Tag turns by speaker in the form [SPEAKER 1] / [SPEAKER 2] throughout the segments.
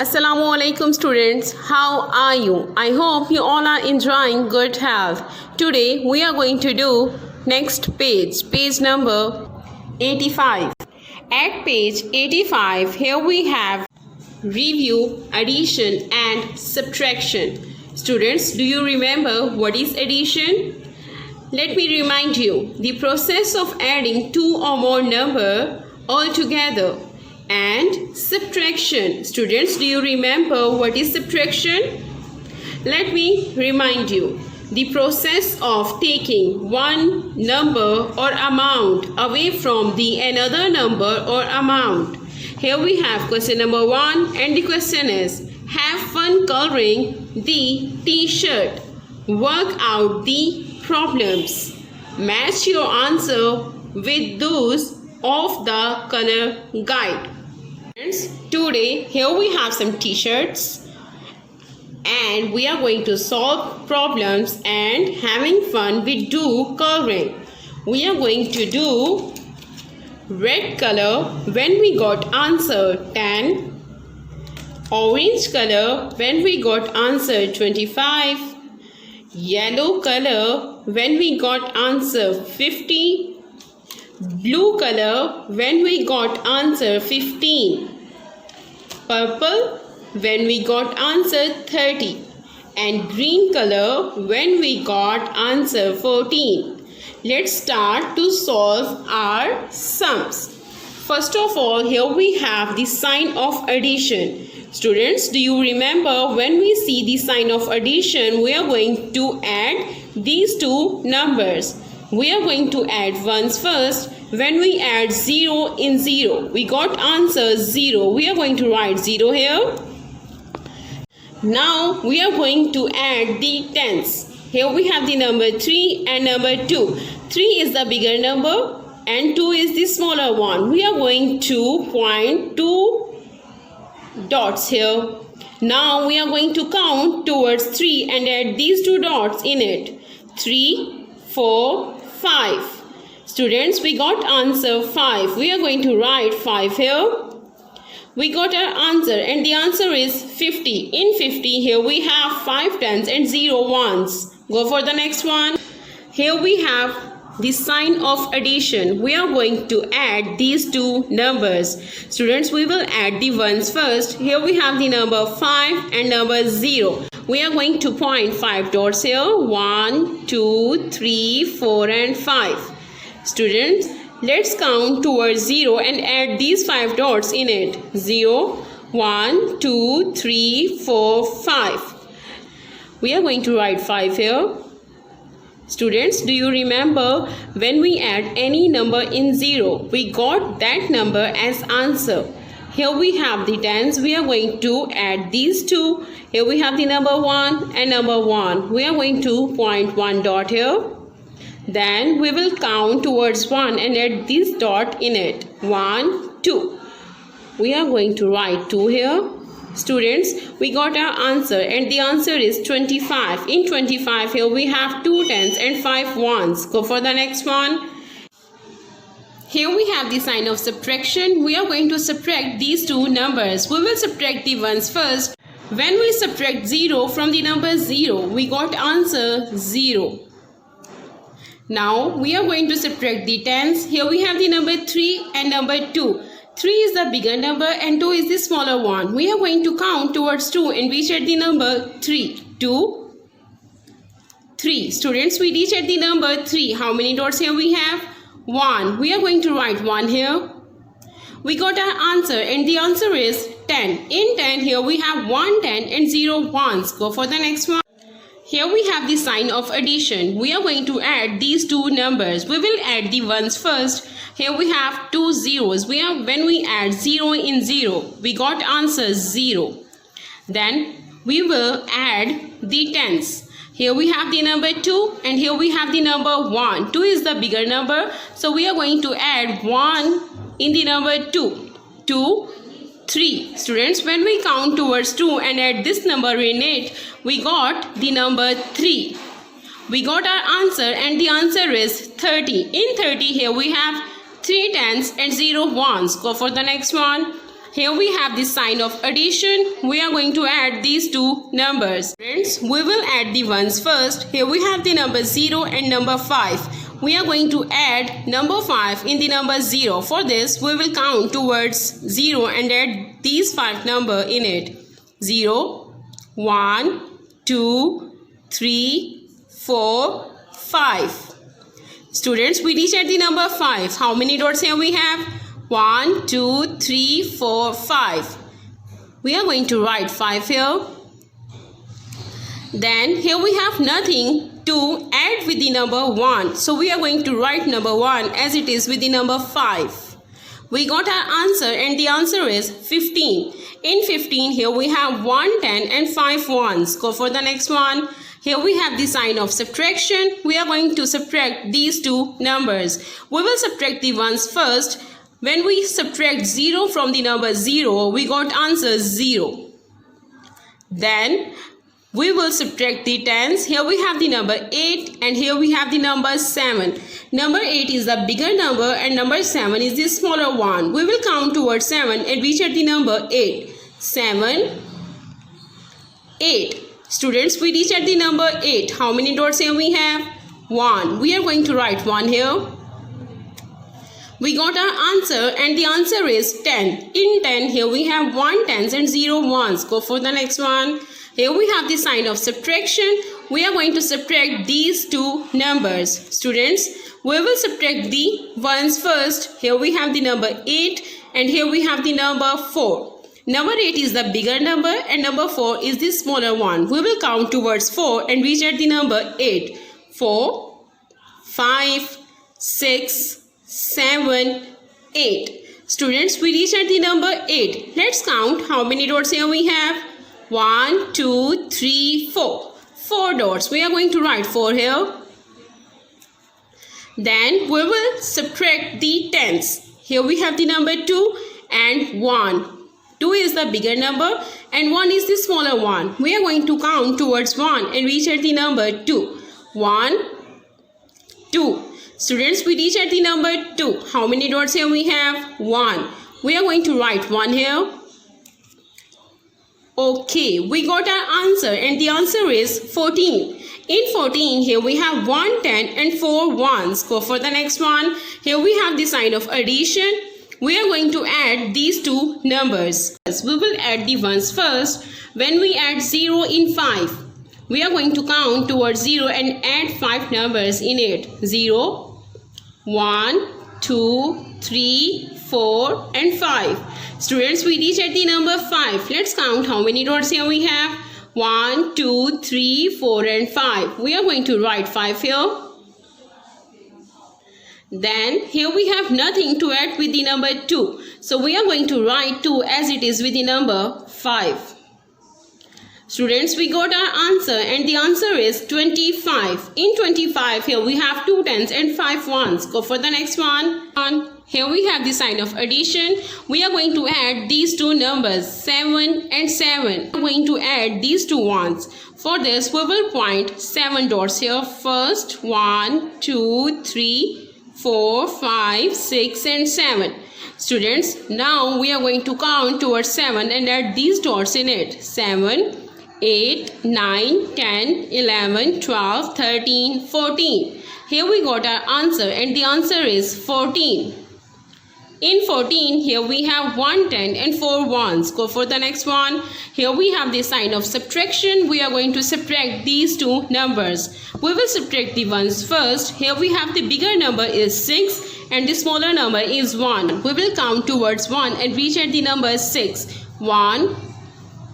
[SPEAKER 1] Assalamu alaikum students, how are you? I hope you all are enjoying good health. Today we are going to do next page number 85. At page 85, here we have review, addition and subtraction. Students, do you remember what is addition? Let me remind you, the process of adding two or more number all together. And subtraction. Students, do you remember what is subtraction? Let me remind you. The process of taking one number or amount away from the another number or amount. Here we have question number 1 and the question is, have fun coloring the t-shirt. Work out the problems. Match your answer with those of the color guide. Today here we have some t-shirts and we are going to solve problems and having fun with do coloring. We are going to do red color when we got answer 10, orange color when we got answer 25, yellow color when we got answer 50, blue color when we got answer 15, purple when we got answer 30 and green color when we got answer 14. Let's start to solve our sums. First of all, here we have the sign of addition. Students, do you remember when we see the sign of addition, we are going to add these two numbers. We are going to add ones first. When we add 0 in 0, we got answer 0. We are going to write 0 here. Now we are going to add the tens. Here we have the number 3 and number 2. 3 is the bigger number and 2 is the smaller one. We are going to point two dots here. Now we are going to count towards 3 and add these two dots in it. 3, 4, 5. Students, we got answer 5. We are going to write 5 here. We got our answer and the answer is 50. In 50, here we have 5 tens and 0 ones. Go for the next one. Here we have the sign of addition. We are going to add these two numbers. Students, we will add the ones first. Here we have the number 5 and number 0. We are going to point 5 dots here. 1, 2, 3, 4 and 5. Students, let's count towards 0 and add these 5 dots in it. 0, 1, 2, 3, 4, 5. We are going to write 5 here. Students, do you remember when we add any number in 0, we got that number as answer. Here we have the tens. We are going to add these two. Here we have the number 1 and number 1. We are going to point 1 dot here. Then we will count towards 1 and add this dot in it. 1, 2. We are going to write 2 here. Students, we got our answer and the answer is 25. In 25, here we have 2 tens and 5 ones. Go for the next one. Here we have the sign of subtraction. We are going to subtract these two numbers. We will subtract the ones first. When we subtract 0 from the number 0, we got answer 0. Now we are going to subtract the tens. Here we have the number 3 and number 2. 3 is the bigger number and 2 is the smaller one. We are going to count towards 2 and reach at the number 3. 2, 3. Students, we reach at the number 3. How many dots here we have? 1. We are going to write 1 here. We got our answer and the answer is 10. In 10, here we have 1 10 and 0 ones. Go for the next one. Here we have the sign of addition. We are going to add these two numbers. We will add the ones first. Here we have 2 zeros. When we add 0 in 0, we got answer 0. Then we will add the tens. Here we have the number 2 and here we have the number 1. 2 is the bigger number. So we are going to add 1 in the number 2. 2, 3. Students, when we count towards 2 and add this number in it, we got the number 3. We got our answer and the answer is 30. In 30, here we have 3 tens and 0 ones. Go for the next one. Here we have the sign of addition. We are going to add these two numbers. Friends, we will add the ones first. Here we have the number 0 and number 5. We are going to add number 5 in the number 0. For this, we will count towards 0 and add these 5 numbers in it. 0, 1, 2, 3, 4, 5. Students, we reach at the number 5. How many dots here we have? 1, 2, 3, 4, 5. We are going to write 5 here. Then here we have nothing to add with the number 1. So we are going to write number 1 as it is with the number 5. We got our answer and the answer is 15. In 15 here we have 1 10 and 5 ones. Go for the next one. Here we have the sign of subtraction. We are going to subtract these two numbers. We will subtract the ones first. When we subtract 0 from the number 0, we got answer 0. Then we will subtract the tens. Here we have the number 8 and here we have the number 7. Number 8 is the bigger number and number 7 is the smaller one. We will count towards 7 and reach at the number 8. 7, 8. Students, we reach at the number 8. How many dots here we have? 1. We are going to write 1 here. We got our answer and the answer is 10. In 10, here we have 1 tens and 0 ones. Go for the next one. Here we have the sign of subtraction. We are going to subtract these two numbers. Students, we will subtract the ones first. Here we have the number 8 and here we have the number 4. Number 8 is the bigger number and number 4 is the smaller one. We will count towards 4 and reach at the number 8. 4, 5, 6, 7, 8. Students, we reach at the number 8. Let's count how many dots here we have. 1, 2, 3, 4. 4 dots. We are going to write 4 here. Then we will subtract the tens. Here we have the number 2 and 1. 2 is the bigger number and 1 is the smaller one. We are going to count towards 1 and reach at the number 2. 1, 2. Students, we reach at the number 2. How many dots here we have? 1. We are going to write 1 here. Okay, we got our answer and the answer is 14. In 14, here we have 1 10 and 4 ones. Go for the next one. Here we have the sign of addition. We are going to add these two numbers. We will add the ones first. When we add 0 in 5, we are going to count towards 0 and add 5 numbers in it. 0, 1, 2, 3, 4 and 5. Students, we reach at the number 5. Let's count how many dots here we have. 1, 2, 3, 4 and 5. We are going to write 5 here. Then here we have nothing to add with the number 2. So we are going to write 2 as it is with the number 5. Students, we got our answer and the answer is 25. In 25, here we have 2 tens and 5 ones. Go for the next one. Here we have the sign of addition. We are going to add these two numbers 7 and 7. We are going to add these two ones. For this, we will point 7 dots here. First, 1, 2, 3, 4, 5, 6 and 7. Students, now we are going to count towards 7 and add these dots in it. 7, 8, 9, 10, 11, 12, 13, 14. Here we got our answer and the answer is 14. In 14, here we have 1 10 and 4 ones. Go for the next one. Here we have the sign of subtraction. We are going to subtract these two numbers. We will subtract the ones first. Here we have the bigger number is 6 and the smaller number is 1. We will count towards 1 and reach at the number 6. 1,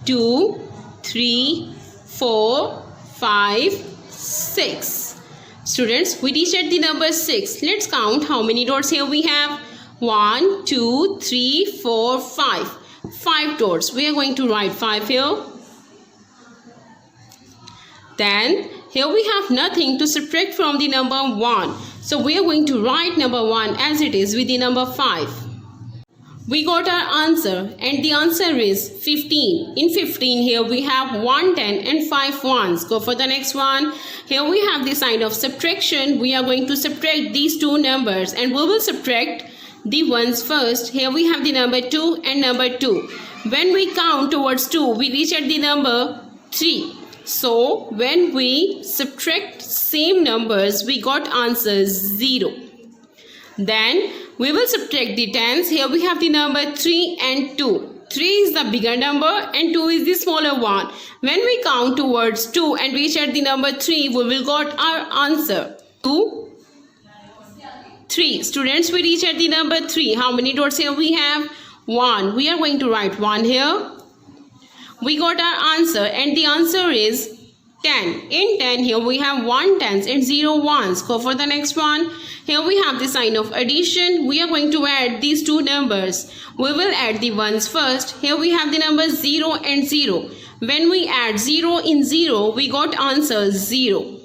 [SPEAKER 1] 2, 3, 4, 5, 6. Students, we reach at the number 6. Let's count how many dots here we have. 1, 2, 3, 4, 5. 5 dots. We are going to write 5 here. Then here we have nothing to subtract from the number 1. So we are going to write number 1 as it is with the number 5. We got our answer and the answer is 15. In 15, here we have 1 10 and 5 ones. Go for the next one. Here we have the sign of subtraction. We are going to subtract these two numbers and we will subtract the ones first. Here we have the number 2 and number 2. When we count towards 2, we reach at the number 3. So when we subtract same numbers, we got answer 0. Then we will subtract the tens. Here we have the number 3 and 2. 3 is the bigger number and 2 is the smaller one. When we count towards 2 and reach at the number 3, we will got our answer 2, 3. Students, we reach at the number 3. How many dots here we have? 1. We are going to write 1 here. We got our answer and the answer is 10. In 10, here we have 1 tens and 0 ones. Go for the next one. Here we have the sign of addition. We are going to add these two numbers. We will add the ones first. Here we have the numbers 0 and 0. When we add 0 in 0, we got answer 0.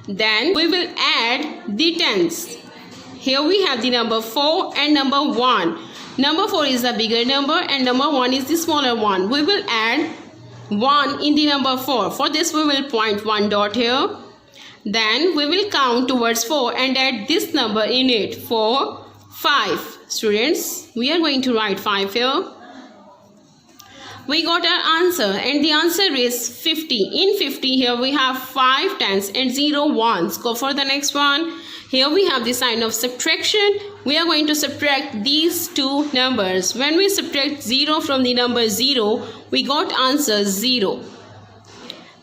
[SPEAKER 1] Then we will add the tens. Here we have the number 4 and number 1. Number 4 is the bigger number and number 1 is the smaller one. We will add 1 in the number 4. For this we will point 1 dot here. Then we will count towards 4 and add this number in it. 4, 5. Students, we are going to write 5 here. We got our answer and the answer is 50. In 50, here we have 5 tens and 0 ones. Go for the next one. Here we have the sign of subtraction. We are going to subtract these two numbers. When we subtract 0 from the number 0, we got answer 0.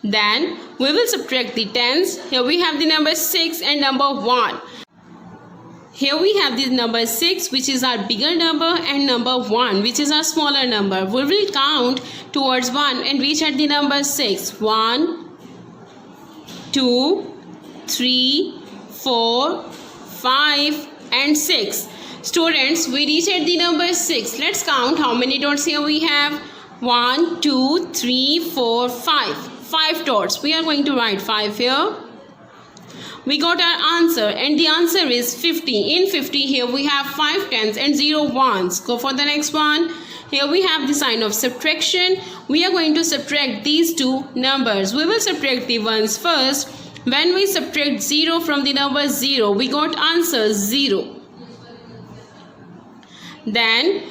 [SPEAKER 1] Then we will subtract the tens. Here we have the number 6 and number 1. Here we have the number 6, which is our bigger number, and number 1, which is our smaller number. We will count towards 1 and reach at the number 6. 1, 2, 3, 4, 5 and 6. Students, we reach at the number 6. Let's count how many dots here we have. 1, 2, 3, 4, 5. 5 dots. We are going to write 5 here. We got our answer and the answer is 50. In 50, here we have 5 tens and 0 ones. Go for the next one. Here we have the sign of subtraction. We are going to subtract these two numbers. We will subtract the ones first. When we subtract 0 from the number 0, we got answer 0. Then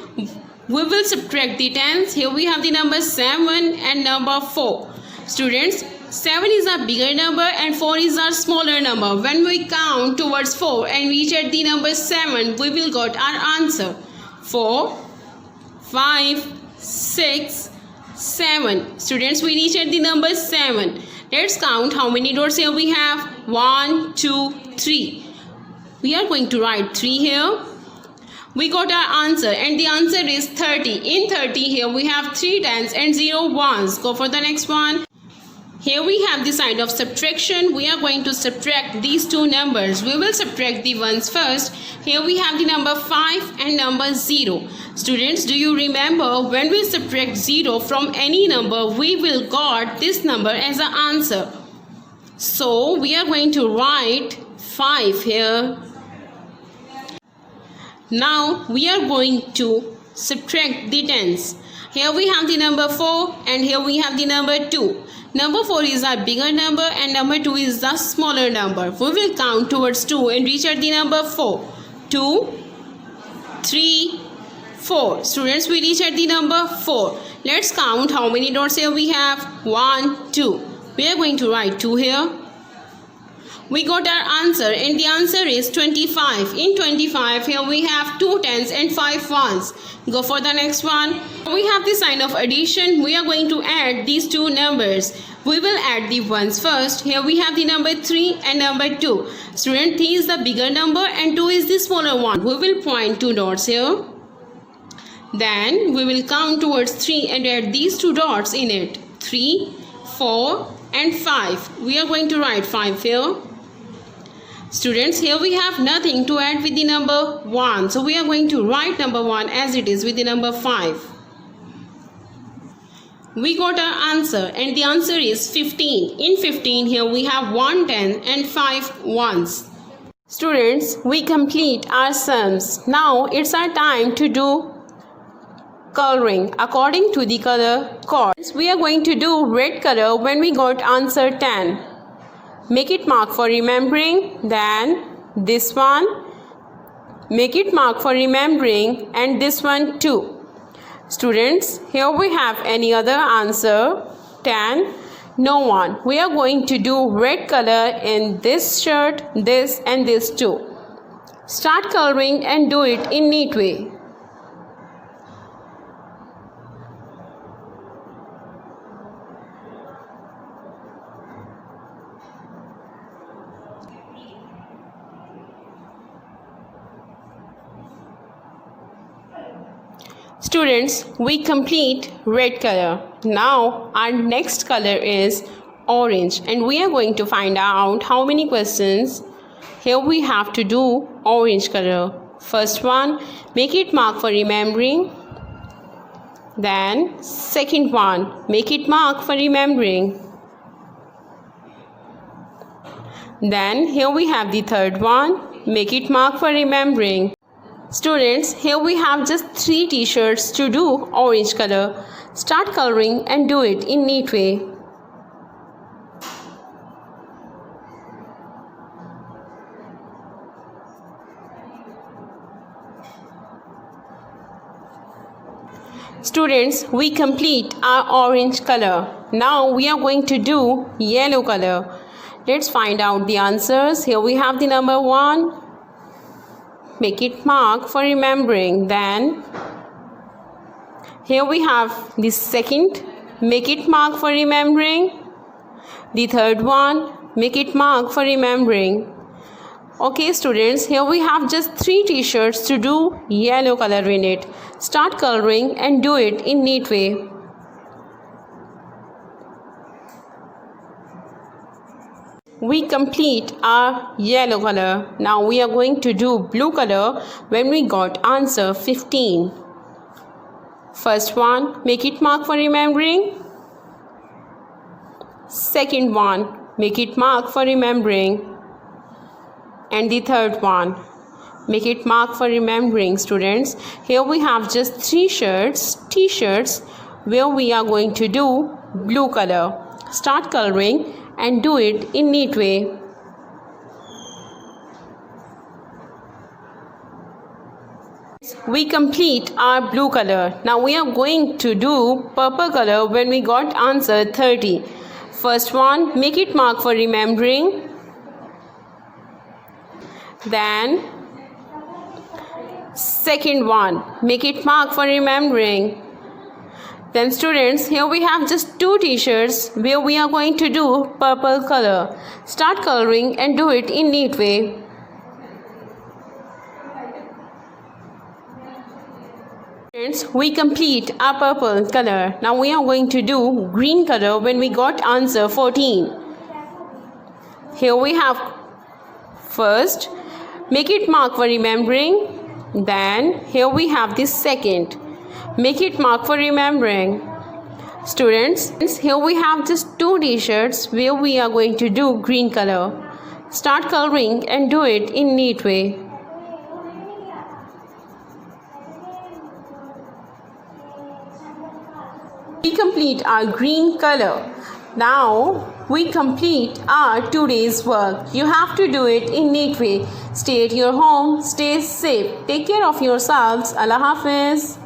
[SPEAKER 1] we will subtract the tens. Here we have the number 7 and number 4. Students, 7 is our bigger number and 4 is our smaller number. When we count towards 4 and reach at the number 7, we will got our answer. 4, 5, 6, 7. Students, we reach at the number 7. Let's count how many dots here we have. 1, 2, 3. We are going to write 3 here. We got our answer and the answer is 30. In 30, here we have 3 tens and 0 ones. Go for the next one. Here we have the sign of subtraction. We are going to subtract these two numbers. We will subtract the ones first. Here we have the number 5 and number 0. Students, do you remember when we subtract 0 from any number, we will got this number as an answer. So we are going to write 5 here. Now we are going to subtract the tens. Here we have the number 4 and here we have the number 2. Number 4 is our bigger number and number 2 is the smaller number. We will count towards 2 and reach at the number 4. 2, 3, 4. Students, we reach at the number 4. Let's count how many dots here we have. 1, 2. We are going to write 2 here. We got our answer and the answer is 25. In 25, here we have 2 tens and 5 ones. Go for the next one. We have the sign of addition. We are going to add these two numbers. We will add the ones first. Here we have the number 3 and number 2. Student, 3 is the bigger number and 2 is the smaller one. We will point 2 dots here. Then we will count towards 3 and add these 2 dots in it. 3, 4 and 5. We are going to write 5 here. Students, here we have nothing to add with the number 1. So we are going to write number 1 as it is with the number 5. We got our answer and the answer is 15. In 15, here we have 1 10 and 5 ones. Students, we complete our sums. Now it's our time to do coloring according to the color codes. We are going to do red color when we got answer 10. Make it mark for remembering. Then this one, make it mark for remembering, and this one too. Students, here we have any other answer? 10. No one. We are going to do red color in this shirt, this and this too. Start coloring and do it in neat way. Students, we complete red color. Now our next color is orange, and we are going to find out how many questions. Here we have to do orange color. First one, make it mark for remembering. Then second one, make it mark for remembering. Then here we have the third one, make it mark for remembering. Students, here we have just 3 t-shirts to do orange color. Start coloring and do it in neat way. Students, we complete our orange color. Now we are going to do yellow color. Let's find out the answers. Here we have the number 1. Make it mark for remembering. Then here we have the second, make it mark for remembering. The third one, make it mark for remembering. Okay students, here we have just 3 t-shirts to do yellow color in it. Start coloring and do it in neat way. We complete our yellow color. Now we are going to do blue color when we got answer 15. First one, make it mark for remembering. Second one, make it mark for remembering. And the third one, make it mark for remembering. Students, here we have just 3 t-shirts where we are going to do blue color. Start coloring and do it in neat way. We complete our blue color. Now we are going to do purple color when we got answer 30. First one, make it mark for remembering. Then second one, make it mark for remembering. Then students, here we have just 2 t-shirts where we are going to do purple color. Start coloring and do it in neat way. Students, we complete our purple color. Now we are going to do green color when we got answer 14. Here we have first, make it mark for remembering. Then here we have the second, make it mark for remembering. Students, here we have just 2 t-shirts where we are going to do green color. Start coloring and do it in neat way. We complete our green color. Now we complete our today's work. You have to do it in neat way. Stay at your home, stay safe, take care of yourselves. Allah Hafiz.